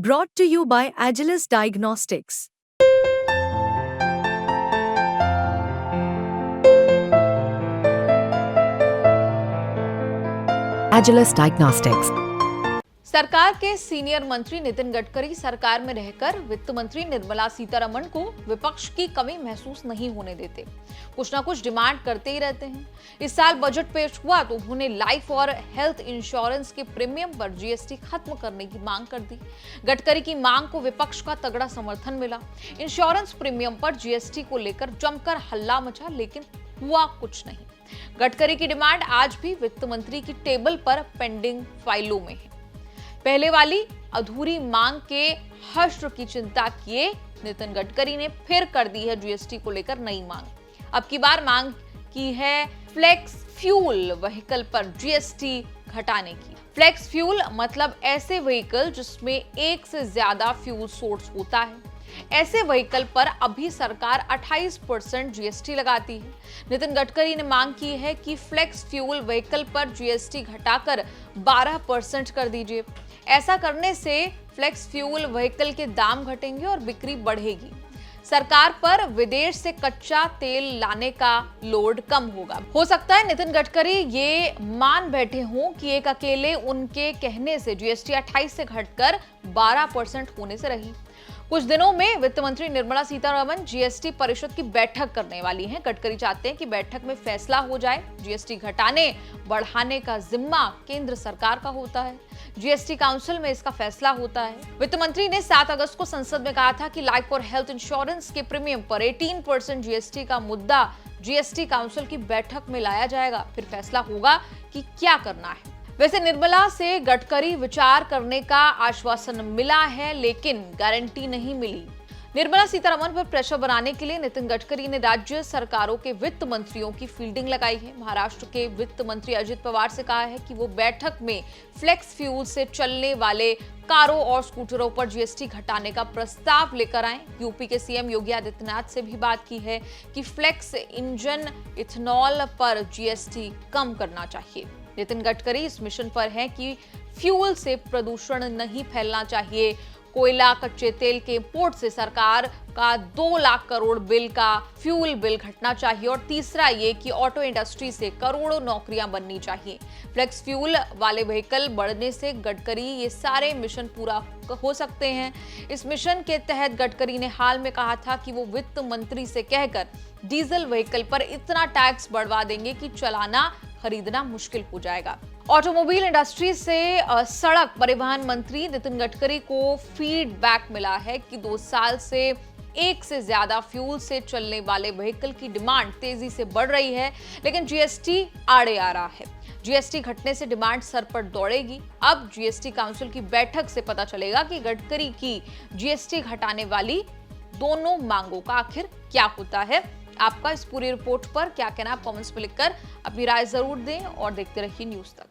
Brought to you by Agilus Diagnostics. Agilus Diagnostics. सरकार के senior मंत्री नितिन गडकरी सरकार में रहकर वित्त मंत्री निर्मला सीतारमण को विपक्ष की कमी महसूस नहीं होने देते। कुछ ना कुछ डिमांड करते ही रहते हैं। इस साल बजट पेश हुआ तो उन्होंने लाइफ और हेल्थ इंश्योरेंस के प्रीमियम पर जीएसटी खत्म करने की मांग कर दी। गडकरी की मांग को विपक्ष का तगड़ा समर्थन मिला। इंश्योरेंस प्रीमियम पर जीएसटी को लेकर जमकर हल्ला मचा, लेकिन हुआ कुछ नहीं। गडकरी की डिमांड आज भी वित्त मंत्री की टेबल पर पेंडिंग फाइलों में है। पहले वाली अधूरी मांग के हश्र की चिंता किए नितिन गडकरी ने फिर कर दी है जीएसटी को लेकर नई मांग। अब की बार मांग की है फ्लेक्स फ्यूल व्हीकल पर जीएसटी घटाने की। फ्लेक्स फ्यूल मतलब ऐसे व्हीकल जिसमें एक से ज्यादा फ्यूल सोर्स होता है। ऐसे व्हीकल पर अभी सरकार 28% जीएसटी लगाती है। नितिन गडकरी ने मांग की है कि फ्लेक्स फ्यूल व्हीकल पर जीएसटी घटाकर 12% कर दीजिए। ऐसा करने से फ्लेक्स फ्यूल व्हीकल के दाम घटेंगे और बिक्री बढ़ेगी। सरकार पर विदेश से कच्चा तेल लाने का लोड कम होगा। हो सकता है नितिन गडकरी ये मान बैठे हों कि एक अकेले उनके कहने से जीएसटी 28 से घटकर 12% होने से रही। कुछ दिनों में वित्त मंत्री निर्मला सीतारमण जीएसटी परिषद की बैठक करने वाली हैं। गडकरी चाहते हैं कि बैठक में फैसला हो जाए। जीएसटी घटाने बढ़ाने का जिम्मा केंद्र सरकार का होता है। जीएसटी काउंसिल में इसका फैसला होता है। वित्त मंत्री ने 7 अगस्त को संसद में कहा था कि लाइफ और हेल्थ इंश्योरेंस के प्रीमियम पर 18% जीएसटी का मुद्दा जीएसटी काउंसिल की बैठक में लाया जाएगा। फिर फैसला होगा कि क्या करना है। वैसे निर्मला से गडकरी विचार करने का आश्वासन मिला है, लेकिन गारंटी नहीं मिली। निर्मला सीतारमण पर प्रेशर बनाने के लिए नितिन गडकरी ने राज्य सरकारों के वित्त मंत्रियों की फील्डिंग लगाई है। महाराष्ट्र के वित्त मंत्री अजित पवार से कहा है कि वो बैठक में फ्लेक्स फ्यूल से चलने वाले कारों और स्कूटरों पर जीएसटी घटाने का प्रस्ताव लेकर आए। यूपी के सीएम योगी आदित्यनाथ से भी बात की है कि फ्लेक्स इंजन इथेनॉल पर जीएसटी कम करना चाहिए। नितिन गडकरी इस मिशन पर हैं कि फ्यूल से प्रदूषण नहीं फैलना चाहिए। कोयला, कच्चे तेल के इंपोर्ट से सरकार का 2 लाख करोड़ बिल का फ्यूल बिल घटना चाहिए। और तीसरा ये कि ऑटो इंडस्ट्री से करोड़ों नौकरियां बननी चाहिए। फ्लेक्स फ्यूल वाले व्हीकल बढ़ने से गडकरी ये सारे मिशन पूरा हो सकते हैं। इस मिशन के तहत गडकरी ने हाल में कहा था कि वो वित्त मंत्री से कहकर डीजल व्हीकल पर इतना टैक्स बढ़वा देंगे कि चलाना खरीदना मुश्किल हो जाएगा। ऑटोमोबाइल इंडस्ट्री से सड़क परिवहन मंत्री नितिन गडकरी को फीडबैक मिला है कि 2 साल से एक से ज्यादा फ्यूल से चलने वाले व्हीकल की डिमांड तेजी से बढ़ रही है, लेकिन जीएसटी आड़े आ रहा है। जीएसटी घटने से डिमांड सर पर दौड़ेगी। अब जीएसटी काउंसिल की बैठक से पता चलेगा कि गडकरी की जीएसटी घटाने वाली दोनों मांगों का आखिर क्या होता है। आपका इस पूरी रिपोर्ट पर क्या कहना है, आप कमेंट्स में लिखकर अपनी राय जरूर दें और देखते रहिए न्यूज़ तक।